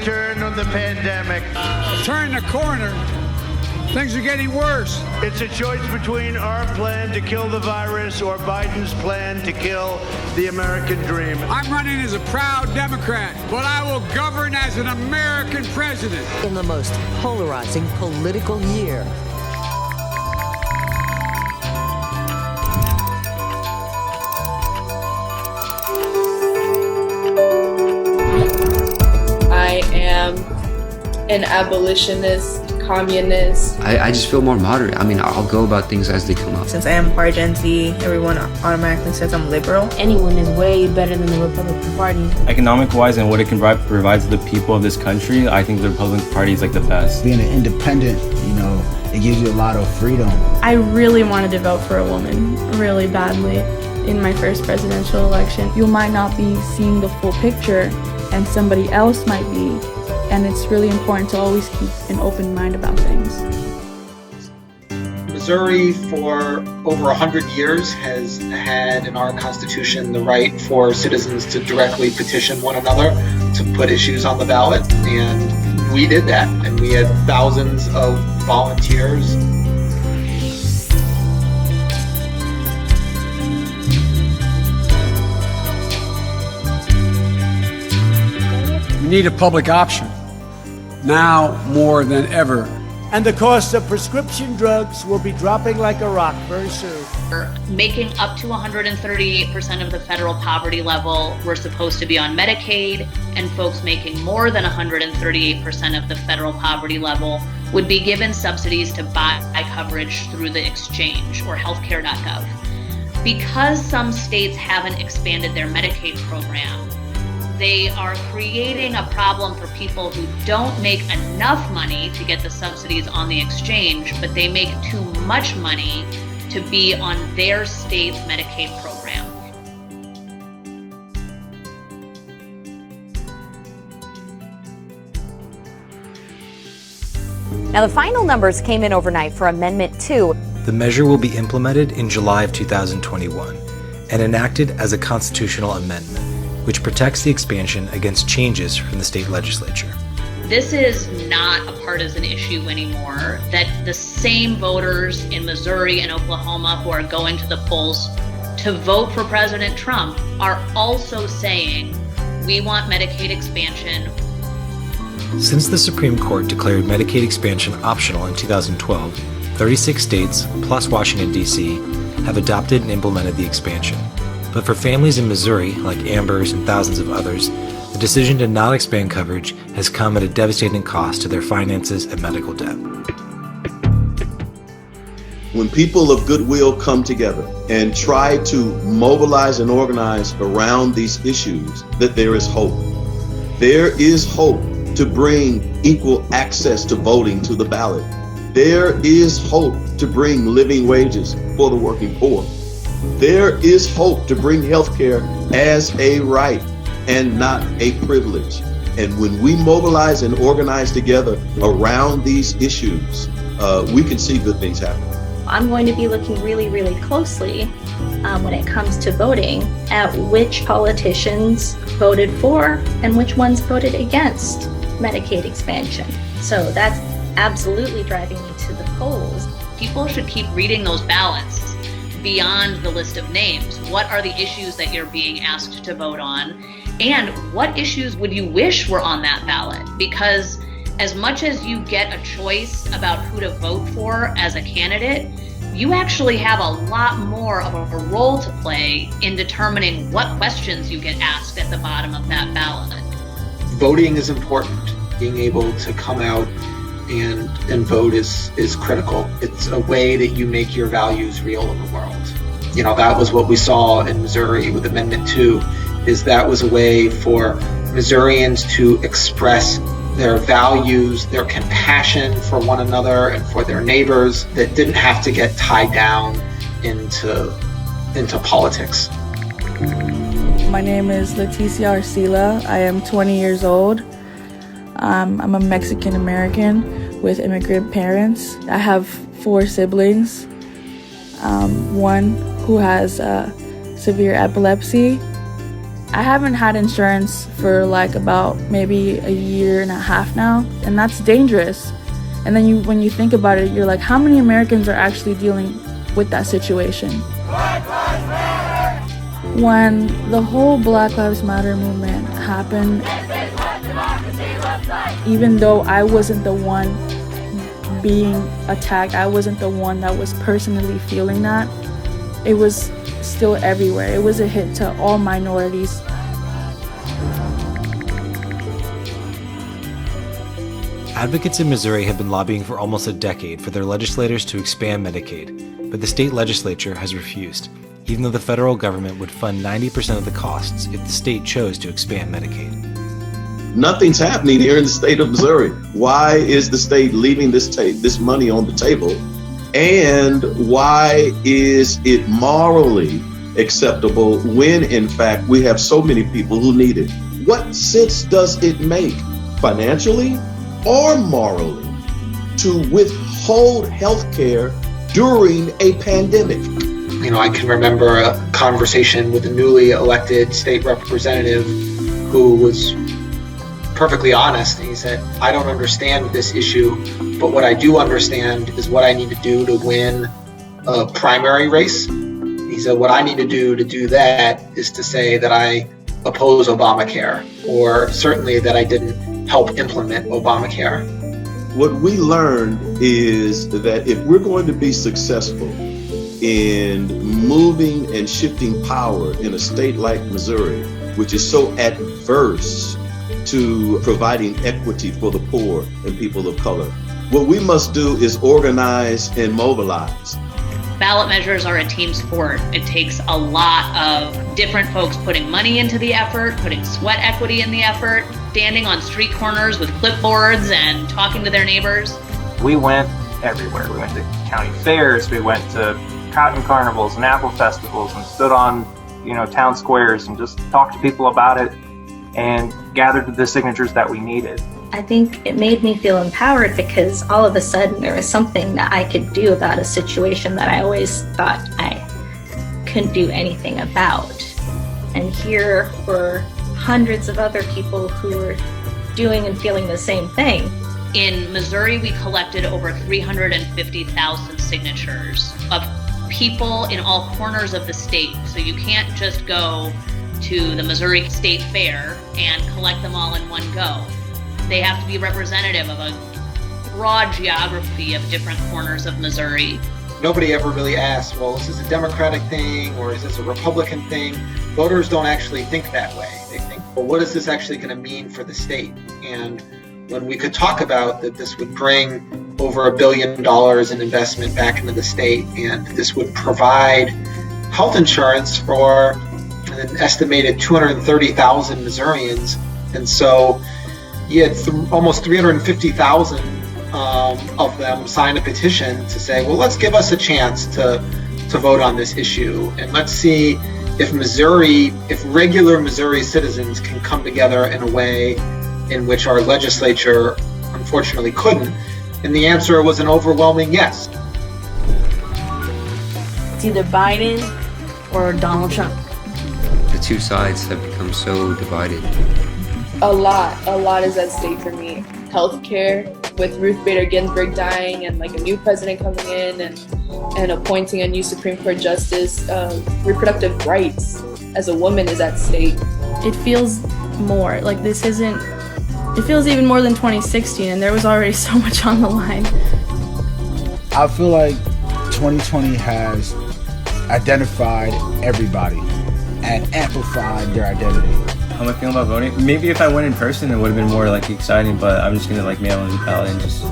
return of the pandemic. Turn the corner. Things are getting worse. It's a choice between our plan to kill the virus or Biden's plan to kill the American dream. I'm running as a proud Democrat, but I will govern as an American president. In the most polarizing political year. I am an abolitionist, communist. I just feel more moderate. I mean, I'll go about things as they come up. Since I am part Gen Z, everyone automatically says I'm liberal. Anyone is way better than the Republican Party. Economic-wise and what it can provide to the people of this country, I think the Republican Party is like the best. Being an independent, it gives you a lot of freedom. I really wanted to vote for a woman really badly in my first presidential election. You might not be seeing the full picture and somebody else might be. And it's really important to always keep an open mind about things. Missouri, for over 100 years, has had in our Constitution the right for citizens to directly petition one another to put issues on the ballot. And we did that. And we had thousands of volunteers. We need a public option, now more than ever. And the cost of prescription drugs will be dropping like a rock very soon. Making up to 138% of the federal poverty level were supposed to be on Medicaid, and folks making more than 138% of the federal poverty level would be given subsidies to buy coverage through the exchange or healthcare.gov. Because some states haven't expanded their Medicaid program, they are creating a problem for people who don't make enough money to get the subsidies on the exchange, but they make too much money to be on their state's Medicaid program. Now, the final numbers came in overnight for Amendment 2. The measure will be implemented in July of 2021 and enacted as a constitutional amendment, which protects the expansion against changes from the state legislature. This is not a partisan issue anymore, that the same voters in Missouri and Oklahoma who are going to the polls to vote for President Trump are also saying, we want Medicaid expansion. Since the Supreme Court declared Medicaid expansion optional in 2012, 36 states, plus Washington, D.C., have adopted and implemented the expansion. But for families in Missouri, like Amber's and thousands of others, the decision to not expand coverage has come at a devastating cost to their finances and medical debt. When people of goodwill come together and try to mobilize and organize around these issues, that there is hope. There is hope to bring equal access to voting to the ballot. There is hope to bring living wages for the working poor. There is hope to bring healthcare as a right and not a privilege. And when we mobilize and organize together around these issues, we can see good things happen. I'm going to be looking really, really closely when it comes to voting at which politicians voted for and which ones voted against Medicaid expansion. So that's absolutely driving me to the polls. People should keep reading those ballots beyond the list of names. What are the issues that you're being asked to vote on? And what issues would you wish were on that ballot? Because as much as you get a choice about who to vote for as a candidate, you actually have a lot more of a role to play in determining what questions you get asked at the bottom of that ballot. Voting is important. Being able to come out and vote is critical. It's a way that you make your values real in the world. That was what we saw in Missouri with Amendment 2, is that was a way for Missourians to express their values, their compassion for one another and for their neighbors, that didn't have to get tied down into politics. My name is Leticia Arcila. I am 20 years old. I'm a Mexican American with immigrant parents. I have 4 siblings. One who has severe epilepsy, I haven't had insurance for like about maybe a year and a half now, and that's dangerous. And then when you think about it, you're like, how many Americans are actually dealing with that situation? When the whole Black Lives Matter movement happened, even though I wasn't the one being attacked, I wasn't the one that was personally feeling that, it was still everywhere. It was a hit to all minorities. Advocates in Missouri have been lobbying for almost a decade for their legislators to expand Medicaid, but the state legislature has refused, even though the federal government would fund 90% of the costs if the state chose to expand Medicaid. Nothing's happening here in the state of Missouri. Why is the state leaving this money on the table? And why is it morally acceptable when, in fact, we have so many people who need it? What sense does it make, financially or morally, to withhold health care during a pandemic? You know, I can remember a conversation with a newly elected state representative who was perfectly honest. He said, I don't understand this issue, but what I do understand is what I need to do to win a primary race. He said, what I need to do that is to say that I oppose Obamacare, or certainly that I didn't help implement Obamacare. What we learned is that if we're going to be successful in moving and shifting power in a state like Missouri, which is so adverse to providing equity for the poor and people of color, what we must do is organize and mobilize. Ballot measures are a team sport. It takes a lot of different folks putting money into the effort, putting sweat equity in the effort, standing on street corners with clipboards and talking to their neighbors. We went everywhere. We went to county fairs, we went to cotton carnivals and apple festivals and stood on, town squares and just talked to people about it and gathered the signatures that we needed. I think it made me feel empowered because all of a sudden there was something that I could do about a situation that I always thought I couldn't do anything about. And here were hundreds of other people who were doing and feeling the same thing. In Missouri, we collected over 350,000 signatures of people in all corners of the state. So you can't just go to the Missouri State Fair and collect them all in one go. They have to be representative of a broad geography of different corners of Missouri. Nobody ever really asked, well, is this a Democratic thing or is this a Republican thing? Voters don't actually think that way. They think, well, what is this actually going to mean for the state? And when we could talk about that this would bring over $1 billion in investment back into the state, and this would provide health insurance for an estimated 230,000 Missourians. And so you had almost 350,000 of them sign a petition to say, well, let's give us a chance to vote on this issue. And let's see if regular Missouri citizens can come together in a way in which our legislature unfortunately couldn't. And the answer was an overwhelming yes. It's either Biden or Donald Trump. The two sides have become so divided. A lot is at stake for me. Healthcare, with Ruth Bader Ginsburg dying and like a new president coming in and appointing a new Supreme Court justice, reproductive rights as a woman is at stake. It feels more like it feels even more than 2016, and there was already so much on the line. I feel like 2020 has identified everybody and amplified their identity. How am I feeling about voting? Maybe if I went in person, it would have been more like exciting, but I'm just gonna like mail in the ballot and just, I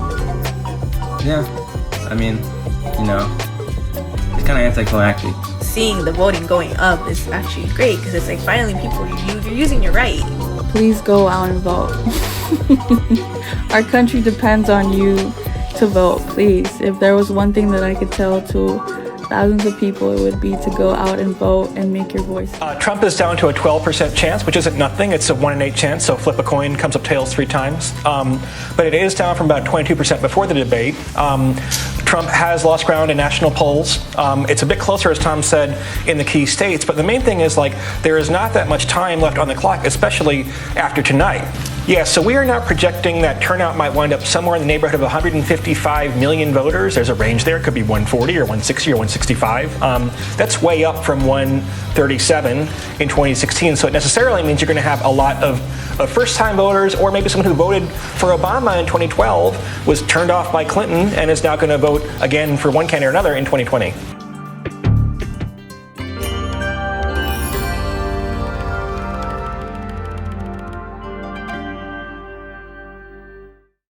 mean, it's kind of anticlimactic. Seeing the voting going up is actually great because it's like finally people, you're using your right. Please go out and vote. Our country depends on you to vote, please. If there was one thing that I could tell to thousands of people, it would be to go out and vote and make your voice. Trump is down to a 12% chance, which isn't nothing. It's a 1 in 8 chance, so flip a coin, comes up tails 3 times. But it is down from about 22% before the debate. Trump has lost ground in national polls. It's a bit closer, as Tom said, in the key states. But the main thing is, like, there is not that much time left on the clock, especially after tonight. Yeah, so we are now projecting that turnout might wind up somewhere in the neighborhood of 155 million voters. There's a range there. It could be 140 or 160 or 165. That's way up from 137 in 2016. So it necessarily means you're going to have a lot of first-time voters, or maybe someone who voted for Obama in 2012 was turned off by Clinton and is now going to vote again for one candidate or another in 2020.